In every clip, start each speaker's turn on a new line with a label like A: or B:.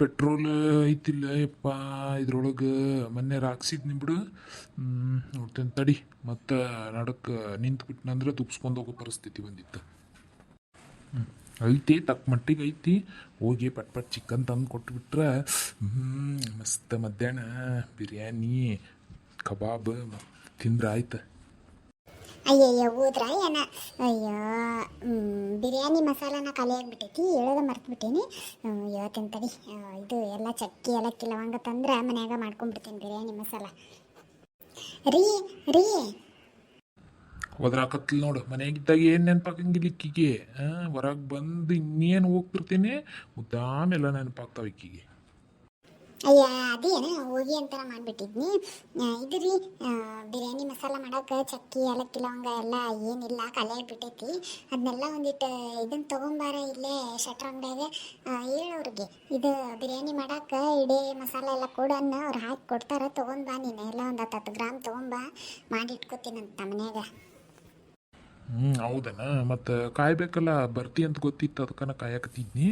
A: Petrol ಐತಿಲ್ಲ ಯಪ್ಪ ಇದ್ರೊಳಗೆ ಮೊನ್ನೆ ಹಾಕ್ಸಿದ್ನಿ ಬಿಡು. ನೋಡ್ತೇನೆ ತಡಿ, ಮತ್ತು ನಡಕ್ಕೆ ನಿಂತ್ಬಿಟ್ನಂದ್ರೆ ತುಪ್ಸ್ಕೊಂಡು ಹೋಗೋ ಪರಿಸ್ಥಿತಿ ಬಂದಿತ್ತು. ಐತಿ ತಕ್ಕ ಮಟ್ಟಿಗೆ ಐತಿ. ಹೋಗಿ ಪಟ್ ಪಟ್ ಚಿಕನ್ ತಂದು ಕೊಟ್ಬಿಟ್ರೆ ಮಸ್ತ್ ಮಧ್ಯಾಹ್ನ ಬಿರಿಯಾನಿ ಕಬಾಬ್ ತಿಂದ್ರೆ ಆಯ್ತು.
B: ಅಯ್ಯಯ್ಯೋ ಹೋದ್ರ ಏನ. ಅಯ್ಯೋ ಬಿರಿಯಾನಿ ಮಸಾಲಾನ ಖಾಲಿ ಆಗಿಬಿಟ್ಟೈತಿ, ಹೇಳೋದ ಮರ್ತ್ಬಿಟ್ಟೀನಿ. ಹೇಳ್ತೇನೆ ತಡಿ. ಇದು ಎಲ್ಲ ಚಕ್ಕಿ ಏಲಕ್ಕಿ ಲವಂಗ ತಂದ್ರೆ ಮನ್ಯಾಗ ಮಾಡ್ಕೊಂಡ್ಬಿಡ್ತೀನಿ ಬಿರಿಯಾನಿ ಮಸಾಲ. ರೀ ರೀ
A: ಒದ್ರಾಕತ್ಲಿ ನೋಡು. ಮನೆಯಾಗಿದ್ದಾಗ ಏನು ನೆನಪಾಗಂಗಿಲ್ಲ ಇಕ್ಕಿಗೆ. ಹೊರಗೆ ಬಂದು ಇನ್ನೇನು ಹೋಗ್ತಿರ್ತೀನಿ, ಮುದ್ದಾಮೆಲ್ಲ ನೆನಪಾಗ್ತಾವೆ ಇಕ್ಕಿಗೆ.
B: ಅಯ್ಯ ಅದೇನು ಹೋಗಿ ಅಂತಾರ ಮಾಡಿಬಿಟ್ಟಿದ್ನಿ. ಇದು ರೀ, ಬಿರಿಯಾನಿ ಮಸಾಲ ಮಾಡೋಕೆ ಚಕ್ಕಿ ಏಲಕ್ಕಿ ಲವಂಗ ಎಲ್ಲ ಏನಿಲ್ಲ, ಖಾಲಿ ಆಗಿಬಿಟ್ಟೈತಿ. ಅದನ್ನೆಲ್ಲ ಒಂದಿಟ್ಟು ಇದನ್ನು ತೊಗೊಂಬಾರ ಇಲ್ಲೇ ಶಟ್ರ್ ಅಂಗಡಿಯಾಗ. ಹೇಳೋರಿಗೆ ಇದು ಬಿರಿಯಾನಿ ಮಾಡೋಕೆ ಇಡೀ ಮಸಾಲ ಎಲ್ಲ ಕೊಡನ್ನ ಅವ್ರು ಹಾಕಿ ಕೊಡ್ತಾರೆ. ತೊಗೊಂಬಾ ನೀನು ಎಲ್ಲ ಒಂದು 10 ಗ್ರಾಮ್ ತೊಗೊಂಬಾ, ಮಾಡಿ ಇಟ್ಕೋತೀನಂತ ಮನ್ಯಾಗ.
A: ಹೌದನ. ಮತ್ತು ಕಾಯ್ಬೇಕಲ್ಲ, ಬರ್ತಿ ಅಂತ ಗೊತ್ತಿತ್ತು, ಅದಕ್ಕನ ಕಾಯಕತ್ತಿದ್ನಿ.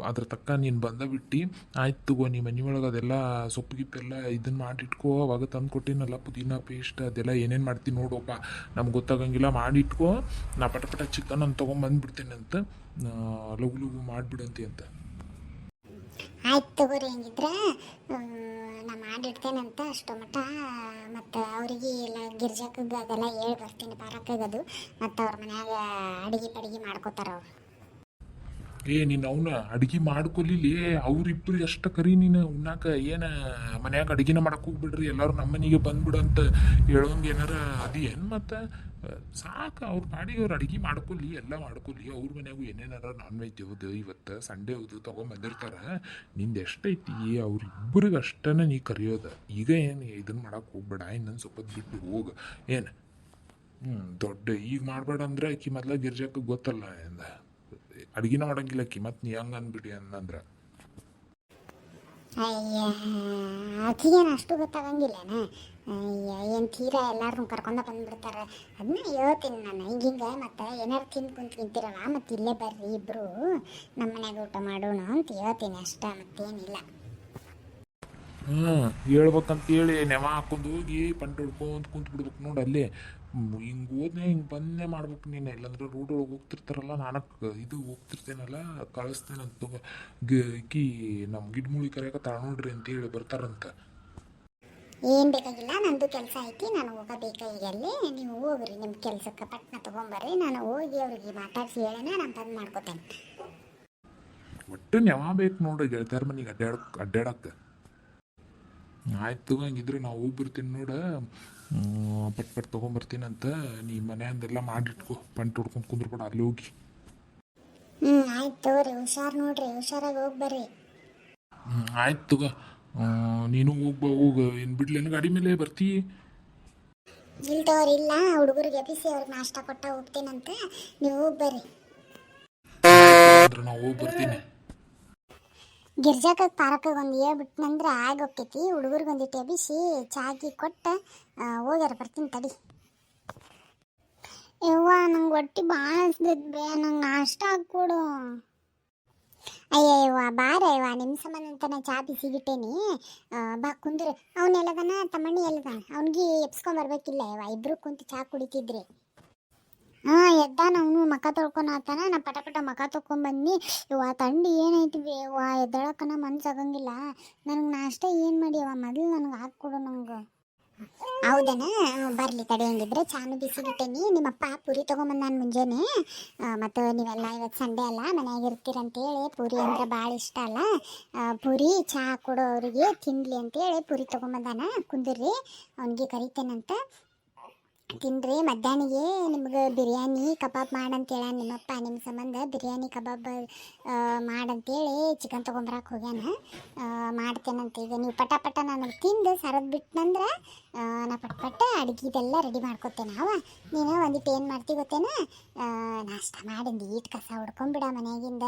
A: ಅದ್ರ ತಕ್ಕ ನೀನು ಬಂದ ಬಿಟ್ಟು ಆಯ್ತು ತಗೋ. ನೀ ಮನೆ ಒಳಗೆ ಅದೆಲ್ಲ ಸೊಪ್ಪು ಗಿಪ್ಪೆಲ್ಲ ಇದನ್ನು ಮಾಡಿಟ್ಕೋ. ಅವಾಗ ತಂದು ಕೊಟ್ಟಿನಲ್ಲ ಪುದೀನ ಪೇಸ್ಟ್ ಅದೆಲ್ಲ ಏನೇನು ಮಾಡ್ತೀನಿ ನೋಡೋಪ್ಪ, ನಮ್ಗೆ ಗೊತ್ತಾಗಂಗಿಲ್ಲ. ಮಾಡಿಟ್ಕೋ, ನಾ ಪಟ ಪಟ ಚಿಕನ್ ಅಂತ ತೊಗೊಂಬಂದ್ಬಿಡ್ತೇನೆ ಅಂತ. ಲಘು ಲಘು ಮಾಡಿಬಿಡಂತಿ ಅಂತ.
B: ಆಯ್ತು ತಗೋರಿ, ಹಂಗಿದ್ರೆ ನಾ ಮಾಡಿಡ್ತೇನಂತ ಅಷ್ಟು ಮಟ್ಟ. ಮತ್ತು ಅವ್ರಿಗೆ ಎಲ್ಲ ಗಿರ್ಜಾಕಗೆ ಅದೆಲ್ಲ ಹೇಳಿ ಬರ್ತೀನಿ ಬಾರಕ್ಕಾಗದು. ಮತ್ತು ಅವ್ರ ಮನ್ಯಾಗ ಅಡುಗೆ ಪಡಿಗೆ ಮಾಡ್ಕೋತಾರ ಅವ್ರು.
A: ನೀನು ಅವನ ಅಡುಗೆ ಮಾಡ್ಕೊಲಿಲ್ಲಿ, ಅವ್ರಿಬ್ರು ಅಷ್ಟ ಕರಿ ನೀನು ಉಣ್ಣಾಕ. ಏನು ಮನ್ಯಾಗ ಅಡುಗೆನ ಮಾಡಕ್ಕೆ ಹೋಗ್ಬಿಡ್ರಿ, ಎಲ್ಲರೂ ನಮ್ಮ ಮನೆಗೆ ಬಂದ್ಬಿಡು ಅಂತ ಹೇಳೋಂಗೆ ಏನಾರ ಅದೇನು? ಮತ್ತು ಸಾಕು, ಅವ್ರ ಪಾಡಿಗೆ ಅವ್ರು ಅಡುಗೆ ಮಾಡ್ಕೊಲಿ, ಎಲ್ಲ ಮಾಡ್ಕೊಲಿ. ಅವ್ರ ಮನ್ಯಾಗೂ ಏನೇನಾರ ನಾನ್ ವೆಜ್ ಹೌದು, ಇವತ್ತು ಸಂಡೇ ಹೌದು ತೊಗೊಂಬಂದಿರ್ತಾರೆ. ನಿಂದು ಎಷ್ಟೈತಿ ಅವ್ರಿಬ್ಬರಿಗೆ ಅಷ್ಟನ ನೀ ಕರೆಯೋದು. ಈಗ ಏನು ಇದನ್ನು ಮಾಡಕ್ಕೆ ಹೋಗ್ಬೇಡ, ಇನ್ನೊಂದು ಸ್ವಲ್ಪ ಬಿಟ್ಟು ಹೋಗು. ಏನು ದೊಡ್ಡ ಈಗ ಮಾಡಬೇಡ ಅಂದ್ರೆ ಆಕಿ ಮೊದ್ಲ ಗಿರ್ಜಕ್ಕೆ ಗೊತ್ತಲ್ಲ ಎಂದ ಅಡುಗೆನ ಮಾಡಂಗಿಲ್ಲ ಆಕಿ. ಮತ್ತು ನೀ ಹಂಗೆ ಅಂದ್ಬಿಡಿ ಅನ್ನಂದ್ರೆ
B: ಅಯ್ಯ ಆಕಿಗೇನು ಅಷ್ಟು ಗೊತ್ತಾಗಂಗಿಲ್ಲನ. ಅಯ್ಯ ಏನು ತೀರಾ ಎಲ್ಲರೂ ಕರ್ಕೊಂಡ ಬಂದ್ಬಿಡ್ತಾರೆ. ಅದನ್ನ ಹೇಳ್ತೀನಿ ನಾನು ಹಿಂಗೆ. ಮತ್ತು ಏನಾರು ತಿಂತೀರಲ್ಲ, ಮತ್ತು ಇಲ್ಲೇ ಬರ್ರಿ ಇಬ್ಬರು ನಮ್ಮ ಮನ್ಯಾಗ ಊಟ ಮಾಡೋಣ ಅಂತ ಹೇಳ್ತೀನಿ ಅಷ್ಟ, ಮತ್ತೇನಿಲ್ಲ.
A: ಹೇಳ್ಬೇಕಂತ ಹೇಳಿ ನೆವ ಹಾಕೊಂಡು ಹೋಗಿ ಪಂಟ್ ಹೊಡ್ಕೊಂತ ಕುಂತು ಬಿಡ್ಬೇಕು ನೋಡಿ ಅಲ್ಲೇ. ಹಿಂಗೆ ಹೋದ್ನೆ ಹಿಂಗೆ ಬಂದೇ ಮಾಡ್ಬೇಕು ನೀನು. ಇಲ್ಲಾಂದ್ರೆ ರೋಡ್ ಒಳಗೆ ಹೋಗ್ತಿರ್ತಾರಲ್ಲ, ನಾನಕ್ಕೆ ಇದು ಹೋಗ್ತಿರ್ತೇನಲ್ಲ, ಕಳಿಸ್ತೇನಂತ ಕಿ ನಮ್ಮ ಗಿಡ್ಮುಳಿ ಕರೆಯಕ ನೋಡ್ರಿ ಅಂತ ಹೇಳಿ ಬರ್ತಾರಂತ.
B: ಏನು ಬೇಕಾಗಿಲ್ಲ, ನಂದು ಕೆಲಸ ಐತಿ, ನಾನು ಹೋಗಬೇಕ ಈಗ. ಅಲ್ಲಿ ನೀವು ಹೋಗ್ರಿ ನಿಮ್ಮ ಕೆಲಸಕ್ಕೆ, ಪಟ್ನ ತೊಗೊಂಬರ್ರಿ. ನಾನು ಹೋಗಿ ಅವ್ರಿಗೆ ಮಾತಾಡಿಸಿ ಹೇಳೋಣ, ನಾನು ಬಂದು ಮಾಡ್ಕೋತೇನೆ.
A: ಒಟ್ಟು ನೆವ ಬೇಕು ನೋಡ್ರಿ ಗೆಳತಿಯರ ಮನೆಗೆ ಅಡ್ಡಾಡಕ್ಕೆ. ಆಯ್ತು, ಹಂಗಿದ್ರೆ ನಾವು ಹೋಗಿ ಬರ್ತೀನಿ ನೋಡ. ಪಟ್ ಪಟ್ ತೊಗೊಂಬರ್ತೀನಂತ. ನೀ ಮನೆಯಂದೆಲ್ಲ ಮಾಡಿಟ್ಕೋ, ಪಂಟ್ ಹೊಡ್ಕೊಂಡು ಕುಂದ್ರಬೇಡ ಅಲ್ಲಿ ಹೋಗಿ.
B: ಆಯ್ತು ತಗೋರಿ, ಹುಷಾರು ನೋಡ್ರಿ, ಹುಷಾರಾಗಿ ಹೋಗಿ ಬರ್ರಿ.
A: ಆಯ್ತು ತಗೋ. ನೀನು ಹೋಗು. ಏನು ಬಿಡ್ಲೇನು ಗಾಡಿ ಮೇಲೆ ಬರ್ತೀ?
B: ಇಲ್ಲ ತಗೋರಿ, ಇಲ್ಲ ಹುಡುಗರಿಗೆ ಎಬ್ಬಿಸಿ ಅವ್ರಿಗೆ ನಾಷ್ಟ ಕೊಟ್ಟ ಹೋಗ್ತೇನಂತ, ನೀವು ಹೋಗಿ ಬರ್ರಿ.
A: ಅಂದ್ರೆ ನಾವು ಹೋಗಿ ಬರ್ತೀನಿ.
B: ಗಿರ್ಜಾಕ ಪಾರಕ್ಕಾಗ ಒಂದು ಹೇಳ್ಬಿಟ್ನಂದ್ರೆ ಆಗೋಕ್ಕೈತಿ. ಹುಡುಗರಿಗೆ ಒಂದಿಟ್ಟು ಎಬ್ಬಿಸಿ ಚಾಗಿ ಕೊಟ್ಟು ಹೋಗ್ಯಾರ, ಬರ್ತೀನಿ ತಡಿ. ಯವ್ವ ನಂಗೆ ಹೊಟ್ಟೆ ಭಾಳ ಹಸ್ದಿದ್ಬೇ, ನಂಗೆ ನಾಷ್ಟ ಹಾಕ್ಕೊಡು. ಅಯ್ಯವ್ವ ಬಾರವ್ವ, ನಿಮ್ಮ ಸಂಬಂಧ ಅಂತ ನಾನು ಚಾ ಬಿಸಿಗಿಟ್ಟೇನಿ. ಬಾ ಕುಂದ್ರೆ. ಅವನೆಲ್ಲದಾನ ತಮ್ಮಣ್ಣಿ ಎಲ್ಲದಾನ, ಅವ್ನಿಗೆ ಎಪ್ಸ್ಕೊಂಬರ್ಬೇಕಿಲ್ಲ ಯವ್ವ, ಇಬ್ರು ಕುಂತು ಚಾ ಕುಡಿತಿದ್ರಿ. ಎದ್ದಾನ ಅವನು, ಮಕ ತೊಳ್ಕೊತಾನ. ನಾ ಪಟ ಪಟ ಮಕ ತೊಗೊಂಬನ್ನಿ. ಯವ್ವ ತಂಡಿ ಏನೈತಿ ಬೇ ಯವ್ವ, ಎದ್ದಳಕ್ಕನ ಮನ್ಸಾಗಂಗಿಲ್ಲ. ನನಗೆ ನಾಷ್ಟ ಏನು ಮಾಡಿ ಯವ್ವ, ಮೊದಲು ನನಗೆ ಹಾಕ್ಕೊಡು ನಂಗೆ. ಹೌದನ, ಬರಲಿ ತಡೆ. ಹಂಗಿದ್ರೆ ಚಾನು ಬಿಸಿಗಿಟ್ಟೇನಿ. ನಿಮ್ಮಪ್ಪ ಪೂರಿ ತೊಗೊಂಬಂದು ನಾನು ಮುಂಜಾನೆ. ಮತ್ತು ನೀವೆಲ್ಲ ಇವತ್ತು ಸಂಡೇ ಅಲ್ಲ, ಮನೆಯಾಗ ಇರ್ತೀರಂತೇಳಿ ಪೂರಿ ಅಂದ್ರೆ ಭಾಳ ಇಷ್ಟ ಅಲ್ಲ. ಪೂರಿ ಚಹಾ ಕೊಡೋ ಅವರಿಗೆ ತಿನ್ನಲಿ ಅಂತೇಳಿ ಪೂರಿ ತೊಗೊಂಬಂದಾನ. ಕುಂದಿರ್ರಿ, ಅವನಿಗೆ ಕರಿತೇನಂತ, ತಿನ್ರಿ. ಮಧ್ಯಾಹ್ನಿಗೆ ನಿಮ್ಗೆ ಬಿರಿಯಾನಿ ಕಬಾಬ್ ಮಾಡಂತೇಳ ನಿಮ್ಮಪ್ಪ. ನಿಮ್ಮ ಸಂಬಂಧ ಬಿರಿಯಾನಿ ಕಬಾಬ್ ಮಾಡಂತೇಳಿ ಚಿಕನ್ ತೊಗೊಂಬರಕ್ಕೆ ಹೋಗ್ಯಾನ. ಮಾಡ್ತೇನಂತ. ಈಗ ನೀವು ಪಟ ಪಟ ನನಗೆ ತಿಂದು ಸರದ್ ಬಿಟ್ಟನಂದ್ರೆ ನಾ ಪಟ್ ಅಡುಗೆದೆಲ್ಲ ರೆಡಿ ಮಾಡ್ಕೊತೇನೆ ನೀನು ಒಂದಿಟ್ಟು ಏನು ಮಾಡ್ತಿ ಗೊತ್ತೇನ ನಾಷ್ಟ ಮಾಡಿಂದು ಈಟ್ ಕಸ ಹೊಡ್ಕೊಂಬಿಡ ಮನೆಯಾಗಿಂದ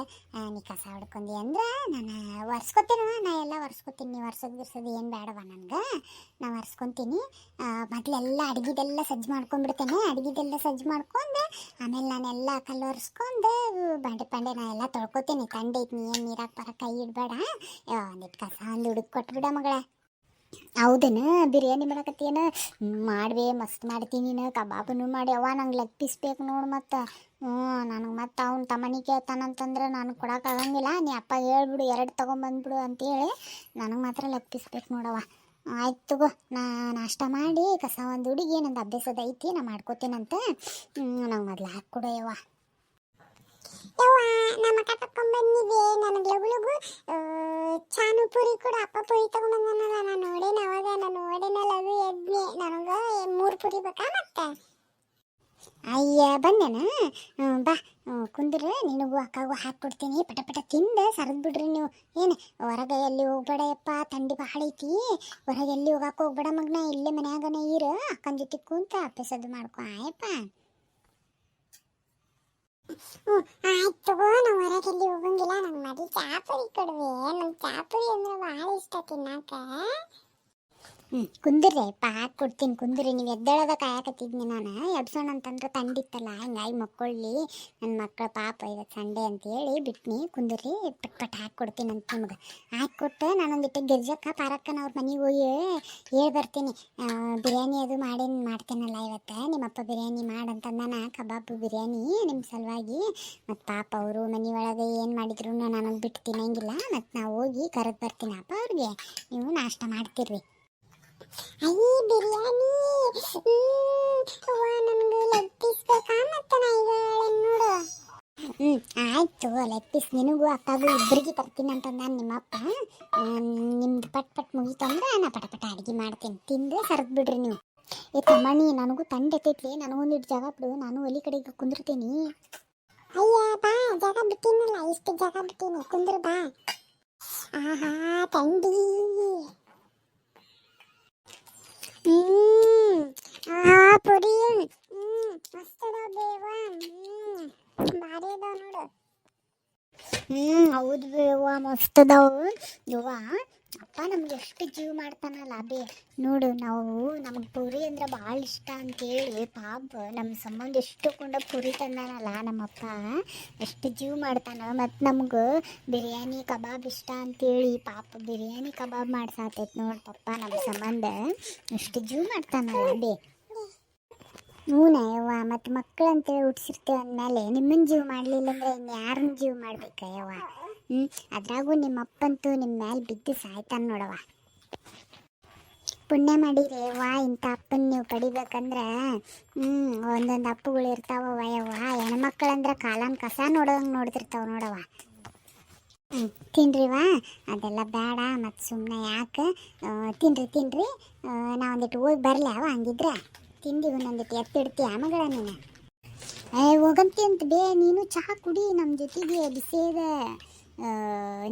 B: ನೀ ಕಸ ಹೊಡ್ಕೊಂಡಿ ಅಂದ್ರೆ ನಾನು ಒರೆಸ್ಕೊತೇನವ ನಾ ಎಲ್ಲ ಒರೆಸ್ಕೊತೀನಿ ನೀ ಒರ್ಸೋದು ಏನು ಬೇಡವ ನನಗೆ ನಾ ಒರೆಸ್ಕೊತೀನಿ ಮೊದಲೆಲ್ಲ ಅಡುಗೆದೆಲ್ಲ ಸಜ್ಜು ಮಾಡ್ಕೊಂಡ್ಬಿಡ್ತೇನೆ ಅಡುಗೆದೆಲ್ಲ ಸಜ್ಜು ಮಾಡ್ಕೊಂಡು ಆಮೇಲೆ ನಾನೆಲ್ಲ ಕಲ್ಲು ಒರೆಸ್ಕೊಂಡು ಬಂಡೆ ನಾ ಎಲ್ಲ ತೊಳ್ಕೊತೀನಿ ತಂಡೆ ಐತಿ ನೀ ಏನು ನೀರಾಗ ಬರ ಕೈ ಇಡಬೇಡ ಒಂದಿಟ್ಟು ಕಸ ಒಂದು ಹುಡುಕ್ ಕೊಟ್ಬಿಡ ಮಗಳ ಹೌದೇನು ಬಿರಿಯಾನಿ ಮಾಡಕತ್ತೇನು ಮಾಡ್ಬೇ ಮಸ್ತ್ ಮಾಡ್ತೀನಿ ನೀನು ಕಬಾಬನು ಮಾಡಿ ಅವ್ವ ನಂಗೆ ಲೆಗ್ ಪೀಸ್ ಬೇಕು ನೋಡು ಮತ್ತು ನನಗೆ ಮತ್ತು ಅವ್ನು ತಮ್ಮನಿ ಕೇಳ್ತಾನಂತಂದ್ರೆ ನಾನು ಕೊಡೋಕ್ಕಾಗಂಗಿಲ್ಲ ನೀ ಅಪ್ಪ ಹೇಳ್ಬಿಡು 2 ತೊಗೊಂಬಂದ್ಬಿಡು ಅಂತೇಳಿ ನನಗೆ ಮಾತ್ರ ಲೆಗ್ ಪೀಸ್ ಬೇಕು ನೋಡವ್ವ ಆಯ್ತು ತಗೋ ನಾ ನಾಷ್ಟ ಮಾಡಿ ಕಸ ಒಂದು ಹುಡುಗಿ ನಂದು ಅಭ್ಯಾಸದ ಐತಿ ನಾ ಮಾಡ್ಕೋತೀನಂತ ನಂಗೆ ಮೊದಲು ಹಾಕ್ಕೊಡು ಯವ್ವ ನಮ್ಮ ಅಕ್ಕ ತಕೊಂಡ್ಬಂದಿದೆ ನನಗೆ ಲಗು ಚಾನು ಪುರಿ ಕೂಡ ಅಪ್ಪ ಪುರಿ ತಗೊಂಡ್ಬಂದನಲ್ಲ ನಾನು ನೋಡೇನಲ್ಲ ಅದು ಎದ್ನೆ ನನಗೆ 3 ಪುರಿ ಬೇಕಾ ಮತ್ತೆ ಅಯ್ಯ ಬಂದೇನ ಬಾ ಕುಂದ್ರೆ ನಿನಗೂ ಅಕ್ಕಗೂ ಹಾಕ್ಕೊಡ್ತೀನಿ ಪಟ ತಿಂದು ಸರಿದ್ ಬಿಡ್ರಿ ನೀವು ಏನು ಹೊರಗೆ ಎಲ್ಲಿ ಹೋಗ್ಬೇಡಯಪ್ಪ ಥಂಡಿ ಭಾಳ ಐತಿ ಹೊರಗೆ ಎಲ್ಲಿ ಹೋಗಕ್ಕೆ ಹೋಗ್ಬೇಡ ಮಗನ ಇಲ್ಲೇ ಮನ್ಯಾಗನ ಇರು ಅಕ್ಕನ ಜೊತೆ ಕುಂತ ಅಪ್ಪಸದ್ದು ಮಾಡ್ಕೊ ಆಯಪ್ಪ ಆಯ್ತು ತಗೋ ನಾವು ಹೊರಗೆಲ್ಲಿ ಹೋಗಂಗಿಲ್ಲ ನಂಗೆ ಮದಿ ಚಾಪುರಿ ಕೊಡುವೆ ನಂಗೆ ಚಾಪುರಿ ಅಂದ್ರೆ ಭಾಳ ಇಷ್ಟ ತಿನ್ನಾಕ ಕುಂದ್ರಿ ಅಪ್ಪ ಹಾಕ್ಕೊಡ್ತೀನಿ ಕುಂದ್ರಿ ನೀವು ಎದ್ದೇಳದ ಕಾಯಕತ್ತಿದ್ನಿ ನಾನು ಎಬ್ಸೋಣ ಅಂತಂದ್ರೆ ತಂಡಿತ್ತಲ್ಲ ಹಿಂಗಾಗಿ ಮಕ್ಕಳ್ಳಿ ನನ್ನ ಮಕ್ಕಳ ಪಾಪ ಇವತ್ತು ಸಂಡೇ ಅಂತೇಳಿ ಬಿಟ್ನಿ ಕುಂದ್ರಿ ಪಟ್ ಹಾಕ್ಕೊಡ್ತೀನಿ ಅಂತ ನಿಮ್ಗೆ ಹಾಕ್ಕೊಟ್ಟು ನಾನೊಂದಿಟ್ಟು ಗಿರ್ಜಕ್ಕ ಪಾರಕ್ಕನ ಅವ್ರ ಮನೆಗೆ ಹೋಗಿ ಹೇಳಿ ಬರ್ತೀನಿ ಬಿರಿಯಾನಿ ಅದು ಮಾಡ್ತೇನಲ್ಲ ಇವತ್ತು ನಿಮ್ಮಪ್ಪ ಬಿರಿಯಾನಿ ಮಾಡಂತಂದಾನ ಕಬಾಬು ಬಿರಿಯಾನಿ ನಿಮ್ಮ ಸಲುವಾಗಿ ಮತ್ತು ಪಾಪ ಅವರು ಮನೆಯೊಳಗೆ ಏನು ಮಾಡಿದ್ರು ನನಗೆ ಬಿಟ್ಟು ತಿನ್ನಂಗಿಲ್ಲ ಮತ್ತು ನಾವು ಹೋಗಿ ಕರೆದು ಬರ್ತೀನಿ ಅಪ್ಪ ಅವ್ರಿಗೆ ನೀವು ನಾಷ್ಟ ಮಾಡ್ತಿರ್ರಿ ಅಯ್ಯ ಬಿರಿಯಾನಿ ನನಗೆ ಲೆಗ್ ಪೀಸ್ ಬೇಕಾ ಮತ್ತೆ ನಾ ಈಗ ನೋಡು ಆಯ್ತು ಲೆಗ್ ಪೀಸ್ ನಿನಗೂ ಅಕ್ಕಗೂ ಇಬ್ಬರಿಗೆ ತರ್ತೀನಿ ಅಂತಂದ ನಿಮ್ಮಪ್ಪ ನಿಮ್ದು ಪಟ್ ಮುಗಿತಂದ್ರೆ ನಾ ಪಟ ಅಡುಗೆ ಮಾಡ್ತೀನಿ ತಿಂದು ಸರಿದು ಬಿಡ್ರಿ ನೀವು ಏ ತಮ್ಮಣ್ಣಿ ನನಗೂ ತಂಡ ಎತ್ತೈತ್ಲಿ ನನಗೊಂದಿಟ್ಟು ಜಾಗ ಬಿಡು ನಾನು ಒಲಿ ಕಡೆಗೆ ಕುಂದಿರ್ತೀನಿ ಅಯ್ಯ ಬಾ ಜಾಗ ಬಿಟ್ಟಿನಲ್ಲ ಇಷ್ಟು ಜಾಗ ಬಿಟ್ಟಿನಿ ಕುಂದ್ರ ಬಾ ಆಹಾ ತಂಡಿ ಪುರಿ ಮಸ್ತ್ ಅದಾವ ಬೇವ ಭಾರಿ ಅದಾವ ನೋಡು ಹೌದು ಬೇವ ಮಸ್ತ್ ಅದಾವು ಯವ್ವ ಅಪ್ಪ ನಮ್ಗೆ ಎಷ್ಟು ಜೀವ ಮಾಡ್ತಾನಲ್ಲ ಬೇ ನೋಡು ನಮಗೆ ಪುರಿ ಅಂದ್ರೆ ಭಾಳ ಇಷ್ಟ ಅಂತೇಳಿ ಪಾಪ ನಮ್ಮ ಸಂಬಂಧ ಎಷ್ಟು ಕೊಂಡ ಪುರಿ ತಂದಾನಲ್ಲ ನಮ್ಮಪ್ಪ ಎಷ್ಟು ಜೀವ ಮಾಡ್ತಾನ ಮತ್ತು ನಮ್ಗೆ ಬಿರಿಯಾನಿ ಕಬಾಬ್ ಇಷ್ಟ ಅಂತೇಳಿ ಪಾಪ ಬಿರಿಯಾನಿ ಕಬಾಬ್ ಮಾಡ್ಸಾತೈತೆ ನೋಡಿ ಪಪ್ಪ ನಮ್ಮ ಸಂಬಂಧ ಎಷ್ಟು ಜೀವ ಮಾಡ್ತಾನಲ್ಲ ಬೇ ಹೂನ ಯವ್ವ ಮತ್ತು ಮಕ್ಕಳು ಅಂತೇಳಿ ಹುಟ್ಟಿಸಿರ್ತೇವೆ ಅಂದಮೇಲೆ ನಿಮ್ಮನ್ನ ಜೀವ ಮಾಡಲಿಲ್ಲ ಅಂದ್ರೆ ಇನ್ನು ಯಾರನ್ನ ಜೀವ ಮಾಡ್ಬೇಕ ಯವ್ವ ಅದ್ರಾಗೂ ನಿಮ್ಮಪ್ಪಂತೂ ನಿಮ್ಮ ಮೇಲೆ ಬಿದ್ದು ಸಾಯ್ತಾನ ನೋಡವ ಪುಣ್ಯ ಮಾಡಿರಿ ಯವ್ವ ಇಂಥ ಅಪ್ಪನ ನೀವು ಪಡಿಬೇಕಂದ್ರೆ ಒಂದೊಂದು ಅಪ್ಪುಗಳು ಇರ್ತಾವವ ಯವ್ವ ಹೆಣ್ಮಕ್ಳಂದ್ರೆ ಕಾಲನ್ ಕಸ ನೋಡೋಂಗೆ ನೋಡ್ತಿರ್ತಾವ ನೋಡವ ತಿನ್ರಿವಾ ಅದೆಲ್ಲ ಬೇಡ ಮತ್ತು ಸುಮ್ಮನೆ ಯಾಕೆ ತಿನ್ರಿ ನಾ ಒಂದಿಟ್ಟು ಹೋಗಿ ಬರಲಿ ಅವ ಹಂಗಿದ್ರೆ ತಿಂದು ಒಂದೊಂದಿಟ್ಟು ಎತ್ತಿಡ್ತೀಯ ಮಗಳ ನೀನು ಹೋಗಂತಿ ಅಂತ ಬೇ ನೀನು ಚಹಾ ಕುಡಿ ನಮ್ಮ ಜೊತೆಗೆ ಬಿಸಿದ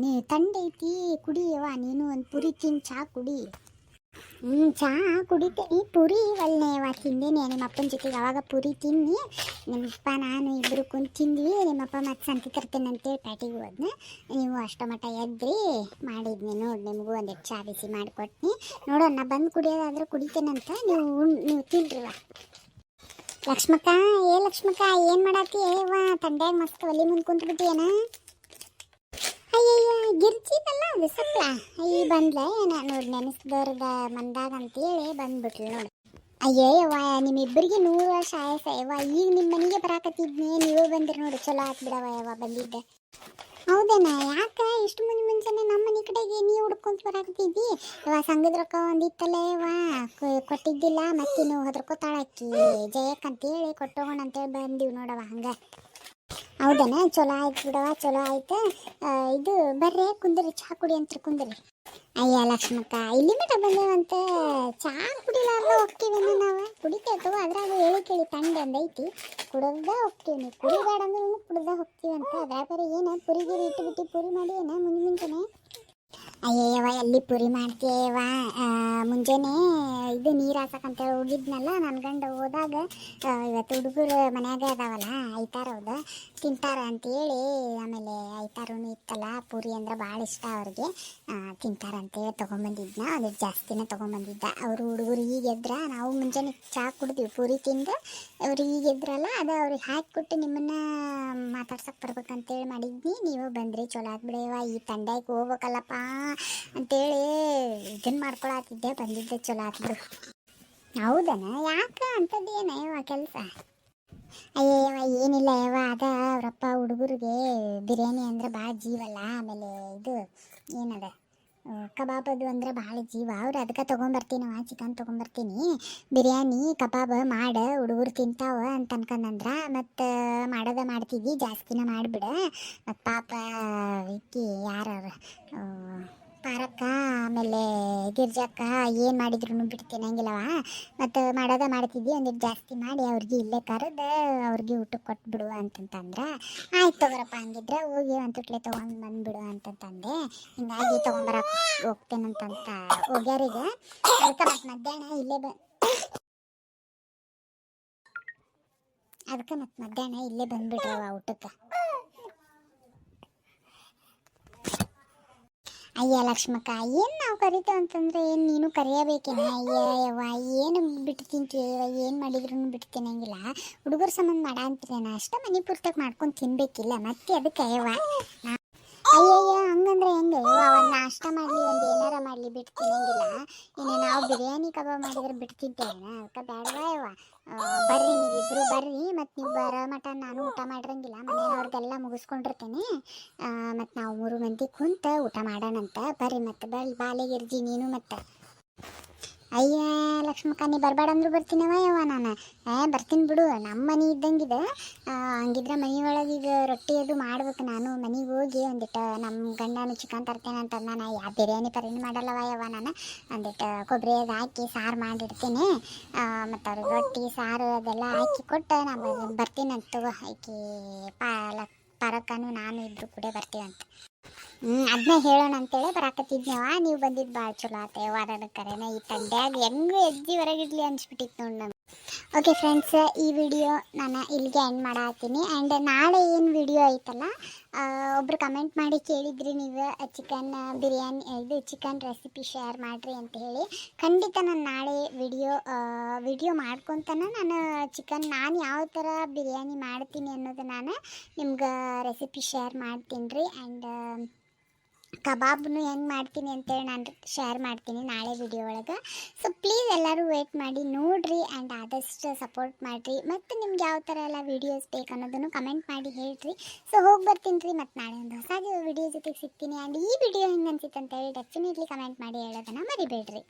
B: ನೀ ತಂಡೈತಿ ಕುಡಿಯವ ನೀನು ಒಂದು ಪುರಿ ತಿಂದು ಚಹಾ ಕುಡಿ ಚಹಾ ಕುಡಿತೀನಿ ಪುರಿ ಒಳ್ಳೆಯವ ತಿಂದೇನೆ ನಿಮ್ಮಪ್ಪನ ಜೊತೆಗೆ ಅವಾಗ ಪುರಿ ತಿನ್ನಿ ನಿಮ್ಮಪ್ಪ ನಾನು ಇಬ್ಬರು ಕುಂತು ತಿಂದ್ವಿ ನಿಮ್ಮಪ್ಪ ಮತ್ತೆ ಸಂತಿ ತರ್ತೇನೆ ಅಂತೇಳಿ ಪ್ಯಾಟಿಗೆ ಹೋದ್ನ ನೀವು ಅಷ್ಟ ಮಟ್ಟ ಎದ್ರಿ ಮಾಡಿದ್ನಿ ನೋಡಿ ನಿಮಗೂ ಒಂದಿಟ್ಟು ಚಹಾ ಬಿಸಿ ಮಾಡಿಕೊಟ್ನಿ ನೋಡೋಣ ನಾ ಬಂದು ಕುಡಿಯೋದಾದ್ರೆ ಕುಡಿತೇನಂತ ನೀವು ತಿನ್ರಿವ ಲಕ್ಷ್ಮಕ್ಕ ಲಕ್ಷ್ಮಕ್ಕ ಏನು ಮಾಡತ್ತಿ ಏವ ತಂಡ್ಯಾಗ ಮಸ್ತ್ ಒಲಿ ಮುಂದೆ ಕುಂತ್ಬಿಟ್ಟಿಯೇನ ಅಯ್ಯಯ್ಯ ಗಿರ್ಜಿದಲ್ಲ ಅದು ಸಪ್ಲ ಅಯ್ಯ ಬಂದ್ಲ ಏನ ನೋಡಿ ನೆನೆಸ್ದವ್ರದ ಮಂದಾಗ ಅಂತೇಳಿ ಬಂದ್ಬಿಟ್ಲು ನೋಡಿ ಅಯ್ಯಯ್ಯವ್ವ ನಿಮ್ಮಿಬ್ಬರಿಗೆ 100 ವರ್ಷ ಆಯಸ ಯವ್ವ ಈಗ ನಿಮ್ಮ ಮನೆಗೆ ಬರಾಕತ್ತಿದ್ನಿ ನೀವೇ ಬಂದ್ರಿ ನೋಡಿ ಚಲೋ ಆತ್ಬಿಡವ ಯವ್ವ ಬಂದಿದ್ದೆ ಹೌದೇನ ಯಾಕೆ ಇಷ್ಟು ಮುಂಚೆನೆ ನಮ್ಮ ಮನೆ ಕಡೆಗೆ ನೀವು ಹುಡ್ಕೊಂತ ಬರಾಕತ್ತಿದ್ದಿ ಯವ್ವ ಸಂಘದ ರೊಕ್ಕ ಒಂದಿತ್ತಲ್ಲ ಯವ್ವ ಕೊಟ್ಟಿದ್ದಿಲ್ಲ ಮತ್ತಿನ್ನು ಹೊದ್ರಕೋತಾಳಕ್ಕಿ ಜಯಕ್ಕಂತೇಳಿ ಕೊಟ್ಟೋಗೋಣ ಅಂತೇಳಿ ಬಂದೀವಿ ನೋಡವ ಹಂಗೆ ಹೌದನ ಚಲೋ ಆಯ್ತು ಬಿಡವ ಚಲೋ ಆಯ್ತು ಇದು ಬರ್ರಿ ಕುಂದ್ರಿ ಚಹಾ ಕುಡಿ ಅಂತ ಕುಂದ್ರಿ ಅಯ್ಯ ಲಕ್ಷ್ಮಕ್ಕ ಇಲ್ಲಿ ಮಟ ಬಂದೇವಂತ ಚಹಾ ಕುಡಿಲಾರ್ದ ಹೋಗ್ತೀವೇನ ನಾವು ಕುಡಿತೇವೆ ಅದ್ರಾಗ ಹೇಳಿ ಕೇಳಿ ತಂಡ ಒಂದೈತಿ ಕುಡ್ದ ಹೋಗ್ತೀವಿ ನೀವು ಕುಡಿಬೇಡ ಅಂದ್ರೆ ಕುಡ್ದ ಹೋಗ್ತೀವಿ ಅಂತ ಅದ್ರಾಗ ಬೇರೆ ಏನು ಪುರಿಗಿರಿ ಇಟ್ಟು ಪುರಿ ಮಾಡಿ ಏನ ಮುಂಚೆನೆ ಅಯ್ಯಯ್ಯವ ಎಲ್ಲಿ ಪುರಿ ಮಾಡ್ತೀಯವ ಮುಂಜಾನೆ ಇದು ನೀರು ಹಾಸಕ್ಕಂತೇಳಿ ಹೋಗಿದ್ನಲ್ಲ ನನ್ನ ಗಂಡ ಹೋದಾಗ ಇವತ್ತು ಹುಡುಗರು ಮನ್ಯಾಗ ಅದಾವಲ್ಲ ಐತಾರ ಹೌದು ತಿಂತಾರ ಅಂತೇಳಿ ಆಮೇಲೆ ಐತಾರೂ ಇತ್ತಲ್ಲ ಪೂರಿ ಅಂದ್ರೆ ಭಾಳ ಇಷ್ಟ ಅವ್ರಿಗೆ ತಿಂತಾರ ಅಂತೇಳಿ ತೊಗೊಂಬಂದಿದ್ನ ಅದ್ರ ಜಾಸ್ತಿನೇ ತೊಗೊಂಬಂದಿದ್ದ ಅವರು ಹುಡುಗರು ಈಗ ಎದ್ರ ನಾವು ಮುಂಜಾನೆ ಚಹಾ ಕುಡ್ತೀವಿ ಪೂರಿ ತಿಂದು ಅವ್ರು ಈಗ ಎದ್ರಲ್ಲ ಅದು ಅವ್ರಿಗೆ ಹಾಕಿಕೊಟ್ಟು ನಿಮ್ಮನ್ನ ಮಾತಾಡ್ಸಕ್ಕೆ ಬರ್ಬೇಕಂತೇಳಿ ಮಾಡಿದ್ನಿ ನೀವು ಬಂದ್ರಿ ಚಲೋ ಆಗ್ಬಿಡೇವ ಈ ತಂಡಕ್ಕೆ ಹೋಗ್ಬೇಕಲ್ಲಪ್ಪ ಅಂತೇಳಿ ಇದನ್ನು ಮಾಡ್ಕೊಳತ್ತಿದ್ದೆ ಬಂದಿದ್ದೆ ಚಲೋ ಆತ್ಬಿಡು ಹೌದನ ಯಾಕೆ ಅಂಥದ್ದು ಏನಯ್ಯವ ಕೆಲಸ ಅಯ್ಯಯ್ಯವ ಏನಿಲ್ಲ ಯವ್ವ ಅದ ಅವರಪ್ಪ ಹುಡುಗರಿಗೆ ಬಿರಿಯಾನಿ ಅಂದ್ರೆ ಭಾಳ ಜೀವಲ್ಲ ಆಮೇಲೆ ಇದು ಏನದ ಕಬಾಬದು ಅಂದ್ರೆ ಭಾಳ ಜೀವ ಅವ್ರು ಅದಕ್ಕೆ ತೊಗೊಂಬರ್ತೀನವ ಚಿಕನ್ ತೊಗೊಂಬರ್ತೀನಿ ಬಿರಿಯಾನಿ ಕಬಾಬ್ ಮಾಡು ಹುಡುಗರು ತಿಂತಾವ ಅಂತ ಅನ್ಕೊಂಡಂದ್ರ ಮತ್ತು ಮಾಡೋದ ಮಾಡ್ತಿದ್ವಿ ಜಾಸ್ತಿನ ಮಾಡಿಬಿಡ ಮತ್ತು ಪಾಪ ಇಕ್ಕಿ ಯಾರು ಪಾರಕ್ಕ ಆಮೇಲೆ ಗಿರ್ಜಕ್ಕ ಏನು ಮಾಡಿದ್ರು ಬಿಡ್ತೀನಂಗಿಲ್ಲವ ಮತ್ತು ಮಾಡೋದ ಮಾಡ್ತಿದ್ವಿ ಒಂದಿಟ್ಟು ಜಾಸ್ತಿ ಮಾಡಿ ಅವ್ರಿಗೆ ಇಲ್ಲೇ ಕರೆದು ಅವ್ರಿಗೆ ಊಟಕ್ಕೆ ಕೊಟ್ಬಿಡು ಅಂತಂತಂದ್ರೆ ಆಯ್ತು ತಗೋರಪ್ಪ ಹಂಗಿದ್ರೆ ಹೋಗಿ ಒಂದು ತುಟ್ಲೆ ತೊಗೊಂಡು ಬಂದುಬಿಡು ಅಂತಂತಂದೆ ಹಿಂಗಾಗಿ ತೊಗೊಂಬರಕ್ಕೆ ಹೋಗ್ತೇನಂತಂತ ಹೋಗ್ಯಾರೀಗ ಅದಕ್ಕೆ ಮತ್ತು ಮಧ್ಯಾಹ್ನ ಇಲ್ಲೇ ಅದಕ್ಕೆ ಮತ್ತು ಮಧ್ಯಾಹ್ನ ಇಲ್ಲೇ ಬಂದುಬಿಟ್ರವ ಊಟಕ್ಕೆ ಅಯ್ಯ ಲಕ್ಷ್ಮಕ್ಕ ಏನು ನಾವು ಕರಿತೇವೆ ಅಂತಂದ್ರೆ ಏನು ನೀನು ಕರೆಯಬೇಕೇನ ಅಯ್ಯ ಯವ್ವ ಏನು ಬಿಟ್ಟು ತಿಂತೀಯ ಏನು ಮಾಡಿದ್ರು ಬಿಟ್ಟು ತಿನ್ನಂಗಿಲ್ಲ ಹುಡುಗರ ಸಂಬಂಧ ಮಾಡ ಅಂತೀರೇನ ಅಷ್ಟೇ ಮನೆ ಪೂರ್ತಕ್ಕೆ ಮಾಡ್ಕೊಂಡು ತಿನ್ಬೇಕಿಲ್ಲ ಮತ್ತೆ ಅದಕ್ಕೆ ಯವ್ವ ಅಯ್ಯಯ್ಯ ಹಂಗಂದ್ರೆ ಹೆಂಗೆ ಯವ್ವ ಒಂದು ನಾಷ್ಟ ಮಾಡಲಿ ಒಂದು ಏನಾರ ಮಾಡಲಿ ಬಿಟ್ಟು ತಿನ್ನಂಗಿಲ್ಲ ಇನ್ನು ನಾವು ಬಿರಿಯಾನಿ ಕಬಾಬ್ ಮಾಡಿದ್ರೆ ಬಿಟ್ಟು ತಿಂತೇವೆ ಅದಕ್ಕೆ ಬೇಡವಾ ಯವ್ವ ಬರ್ರಿ ನೀವಿಬ್ಬರು ಬರ್ರಿ ಮತ್ತು ನೀವು ಬರೋ ಮಟ ನಾನು ಊಟ ಮಾಡಿರಂಗಿಲ್ಲ ಮನೆಯವ್ರಿಗೆಲ್ಲ ಮುಗಿಸ್ಕೊಂಡಿರ್ತೇನೆ ಮತ್ತು ನಾವು 3 ಮಂದಿ ಕುಂತ ಊಟ ಮಾಡೋಣಂತ ಬರ್ರಿ ಮತ್ತು ಬಾಲೆಗಿರ್ಜಿ ನೀನು ಮತ್ತು ಅಯ್ಯ ಲಕ್ಷ್ಮಕ್ಕ ನೀ ಬರಬೇಡ ಅಂದ್ರು ಬರ್ತೀನವ ಯವ್ವ ನಾನು ಬರ್ತೀನಿ ಬಿಡು ನಮ್ಮ ಮನೆ ಇದ್ದಂಗಿದೆ ಹಂಗಿದ್ರೆ ಮನೆಯೊಳಗೆ ಈಗ ರೊಟ್ಟಿ ಅದು ಮಾಡ್ಬೇಕು ನಾನು ಮನೆಗೆ ಹೋಗಿ ಒಂದಿಟ್ಟು ನಮ್ಮ ಗಂಡನು ಚಿಕನ್ ತರ್ತೇನೆ ಅಂತ ನಾನು ಯಾವ ಬಿರಿಯಾನಿ ಪರೇನು ಮಾಡಲ್ಲವ ಯವ್ವ ನಾನು ಒಂದಿಟ್ಟು ಕೊಬ್ಬರಿ ಅದು ಹಾಕಿ ಸಾರು ಮಾಡಿಡ್ತೀನಿ ಮತ್ತು ಅವ್ರಿಗೆ ರೊಟ್ಟಿ ಸಾರು ಅದೆಲ್ಲ ಹಾಕಿ ಕೊಟ್ಟು ನಾನು ಬರ್ತೀನಿ ಅಂತ ತಗೋ ಆಕಿ ಪರಕ್ಕನು ನಾನು ಇಬ್ಬರು ಕೂಡ ಬರ್ತೀವಂತ ಅದನ್ನ ಹೇಳೋಣ ಅಂತೇಳಿ ಬರಾಕತ್ತಿದ್ನವ ನೀವು ಬಂದಿದ್ದು ಭಾಳ ಚಲೋ ಆತ ವಾರದ ಕರೆನ ಈ ತಂಡ್ಯಾಗ ಹೆಂಗೂ ಎಜ್ಜಿ ಹೊರಗಿಡ್ಲಿ ಅನ್ಸ್ಬಿಟ್ಟಿತ್ತು ನೋಡಿ ನಮ್ಗೆ ಓಕೆ ಫ್ರೆಂಡ್ಸ್ ಈ ವಿಡಿಯೋ ನಾನು ಇಲ್ಲಿಗೆ ಎಂಡ್ ಮಾಡತ್ತೀನಿ ಆ್ಯಂಡ್ ನಾಳೆ ಏನು ವಿಡಿಯೋ ಐತಲ್ಲ ಒಬ್ರು ಕಮೆಂಟ್ ಮಾಡಿ ಕೇಳಿದ್ರಿ ನೀವು ಚಿಕನ್ ಬಿರಿಯಾನಿ ಇದು ಚಿಕನ್ ರೆಸಿಪಿ ಶೇರ್ ಮಾಡಿರಿ ಅಂತ ಹೇಳಿ ಖಂಡಿತ ನಾನು ನಾಳೆ ವಿಡಿಯೋ ಮಾಡ್ಕೊತಾನೆ ನಾನು ಚಿಕನ್ ನಾನು ಯಾವ ಥರ ಬಿರಿಯಾನಿ ಮಾಡ್ತೀನಿ ಅನ್ನೋದು ನಾನು ನಿಮ್ಗೆ ರೆಸಿಪಿ ಶೇರ್ ಮಾಡ್ತೀನಿ ರೀ ಆ್ಯಂಡ್ ಕಬಾಬ್ನು ಹೆಂಗೆ ಮಾಡ್ತೀನಿ ಅಂತೇಳಿ ನಾನು ಶೇರ್ ಮಾಡ್ತೀನಿ ನಾಳೆ ವಿಡಿಯೋ ಒಳಗೆ ಸೊ ಪ್ಲೀಸ್ ಎಲ್ಲರೂ ವೇಟ್ ಮಾಡಿ ನೋಡಿರಿ ಆ್ಯಂಡ್ ಆದಷ್ಟು ಸಪೋರ್ಟ್ ಮಾಡಿರಿ ಮತ್ತು ನಿಮ್ಗೆ ಯಾವ ಥರ ಎಲ್ಲ ವೀಡಿಯೋಸ್ ಬೇಕು ಅನ್ನೋದನ್ನು ಕಮೆಂಟ್ ಮಾಡಿ ಹೇಳ್ರಿ ಸೊ ಹೋಗಿ ಬರ್ತೀನಿ ರೀ ಮತ್ತು ನಾಳೆ ಒಂದು ಹೊಸ ವಿಡಿಯೋ ಜೊತೆಗೆ ಸಿಗ್ತೀನಿ ಆ್ಯಂಡ್ ಈ ವಿಡಿಯೋ ಹೆಂಗೆ ಅನ್ಸಿತ್ತು ಅಂತೇಳಿ ಡೆಫಿನೆಟ್ಲಿ ಕಮೆಂಟ್ ಮಾಡಿ ಹೇಳೋದನ್ನು ಮರಿಬೇಡ್ರಿ.